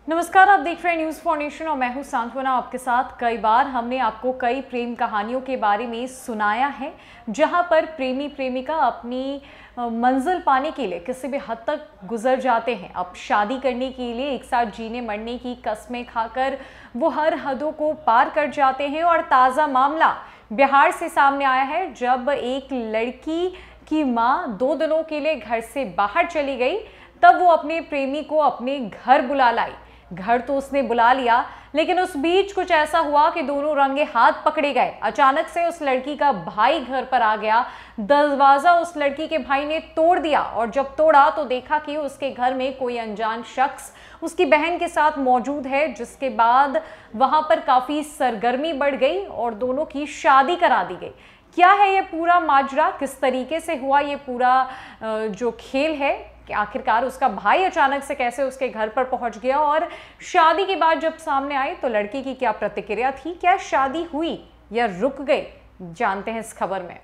नमस्कार, आप देख रहे हैं न्यूज़ फॉर नेशन और मैं हूं सांत्वना आपके साथ। कई बार हमने आपको कई प्रेम कहानियों के बारे में सुनाया है जहां पर प्रेमी प्रेमिका अपनी मंजिल पाने के लिए किसी भी हद तक गुजर जाते हैं। अब शादी करने के लिए एक साथ जीने मरने की कस्में खाकर वो हर हदों को पार कर जाते हैं। और ताज़ा मामला बिहार से सामने आया है, जब एक लड़की की माँ 2 दिनों के लिए घर से बाहर चली गई, तब वो अपने प्रेमी को अपने घर बुला लाई। घर तो उसने बुला लिया, लेकिन उस बीच कुछ ऐसा हुआ कि दोनों रंगे हाथ पकड़े गए। अचानक से उस लड़की का भाई घर पर आ गया। दरवाजा उस लड़की के भाई ने तोड़ दिया और जब तोड़ा तो देखा कि उसके घर में कोई अनजान शख्स उसकी बहन के साथ मौजूद है, जिसके बाद वहां पर काफी सरगर्मी बढ़ गई और दोनों की शादी करा दी गई। क्या है ये पूरा माजरा, किस तरीके से हुआ ये पूरा जो खेल है, कि आखिरकार उसका भाई अचानक से कैसे उसके घर पर पहुंच गया, और शादी के बाद जब सामने आई तो लड़की की क्या प्रतिक्रिया थी, क्या शादी हुई या रुक गई, जानते हैं इस खबर में।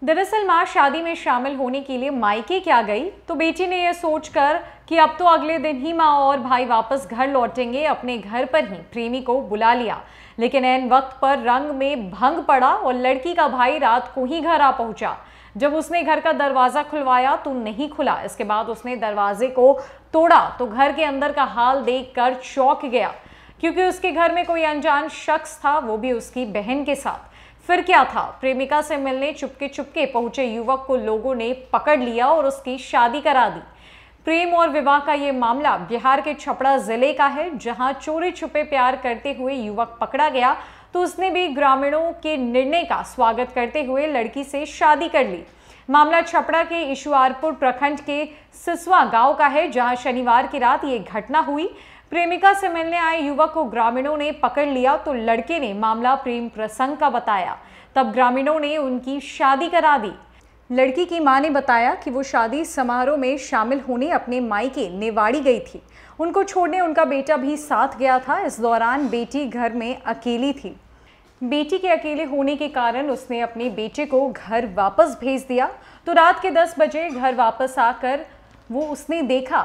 दरअसल मां शादी में शामिल होने के लिए मायके क्या गई तो बेटी ने यह सोचकर कि अब तो अगले दिन ही मां और भाई वापस घर लौटेंगे, अपने घर पर ही प्रेमी को बुला लिया। लेकिन ऐन वक्त पर रंग में भंग पड़ा और लड़की का भाई रात को ही घर आ पहुंचा। जब उसने घर का दरवाजा खुलवाया तो नहीं खुला। इसके बाद उसने दरवाजे को तोड़ा तो घर के अंदर का हाल देखकर चौंक गया, क्योंकि उसके घर में कोई अनजान शख्स था, वो भी उसकी बहन के साथ। फिर क्या था, प्रेमिका से मिलने चुपके चुपके पहुंचे युवक को लोगों ने पकड़ लिया और उसकी शादी करा दी। प्रेम और विवाह का ये मामला बिहार के छपरा जिले का है, जहां चोरी छुपे प्यार करते हुए युवक पकड़ा गया तो उसने भी ग्रामीणों के निर्णय का स्वागत करते हुए लड़की से शादी कर ली। मामला छपरा के ईश्वरपुर प्रखंड के सिसवा गांव का है, जहां शनिवार की रात ये घटना हुई। प्रेमिका से मिलने आए युवक को ग्रामीणों ने पकड़ लिया तो लड़के ने मामला प्रेम प्रसंग का बताया। तब ग्रामीणों ने उनकी शादी करा दी। लड़की की मां ने बताया कि वो शादी समारोह में शामिल होने अपने मायके नेवाड़ी गई थी। उनको छोड़ने उनका बेटा भी साथ गया था। इस दौरान बेटी घर में अकेली थी। बेटी के अकेले होने के कारण उसने अपने बेटे को घर वापस भेज दिया। तो रात के 10 बजे घर वापस आकर उसने देखा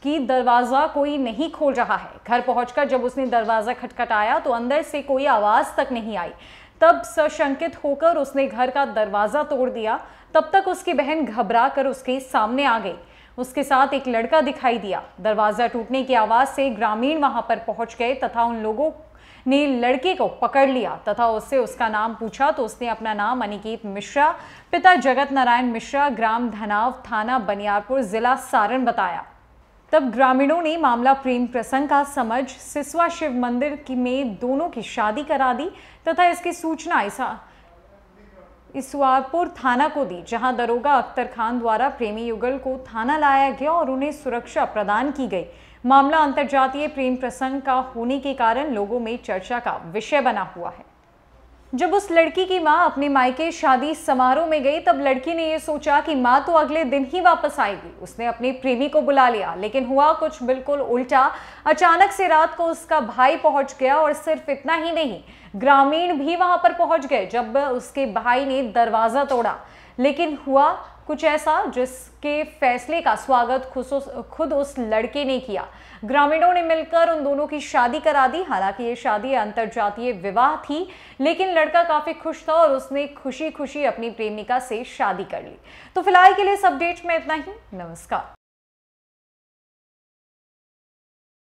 कि दरवाज़ा कोई नहीं खोल रहा है। घर पहुंचकर जब उसने दरवाज़ा खटखटाया तो अंदर से कोई आवाज़ तक नहीं आई। तब सशंकित होकर उसने घर का दरवाज़ा तोड़ दिया। तब तक उसकी बहन घबरा कर उसके सामने आ गई। उसके साथ एक लड़का दिखाई दिया। दरवाज़ा टूटने की आवाज़ से ग्रामीण वहां पर पहुंच गए तथा उन लोगों ने लड़के को पकड़ लिया तथा उससे उसका नाम पूछा तो उसने अपना नाम अनिकेत मिश्रा, पिता जगत नारायण मिश्रा, ग्राम धनाव, थाना बनियारपुर, जिला सारण बताया। तब ग्रामीणों ने मामला प्रेम प्रसंग का समझ सिसवा शिव मंदिर में दोनों की शादी करा दी तथा इसकी सूचना ईश्वरपुर थाना को दी, जहां दरोगा अख्तर खान द्वारा प्रेमी युगल को थाना लाया गया और उन्हें सुरक्षा प्रदान की गई। मामला अंतर्जातीय प्रेम प्रसंग का होने के कारण लोगों में चर्चा का विषय बना हुआ है। जब उस लड़की की मां अपने मायके शादी समारोह में गई तब लड़की ने यह सोचा कि मां तो अगले दिन ही वापस आएगी। उसने अपने प्रेमी को बुला लिया, लेकिन हुआ कुछ बिल्कुल उल्टा। अचानक से रात को उसका भाई पहुंच गया और सिर्फ इतना ही नहीं, ग्रामीण भी वहां पर पहुंच गए जब उसके भाई ने दरवाजा तोड़ा। लेकिन हुआ कुछ ऐसा जिसके फैसले का स्वागत खुद उस लड़के ने किया। ग्रामीणों ने मिलकर उन दोनों की शादी करा दी। हालांकि ये शादी अंतर्जातीय विवाह थी, लेकिन लड़का काफी खुश था और उसने खुशी खुशी अपनी प्रेमिका से शादी कर ली। तो फिलहाल के लिए इस अपडेट में इतना ही। नमस्कार।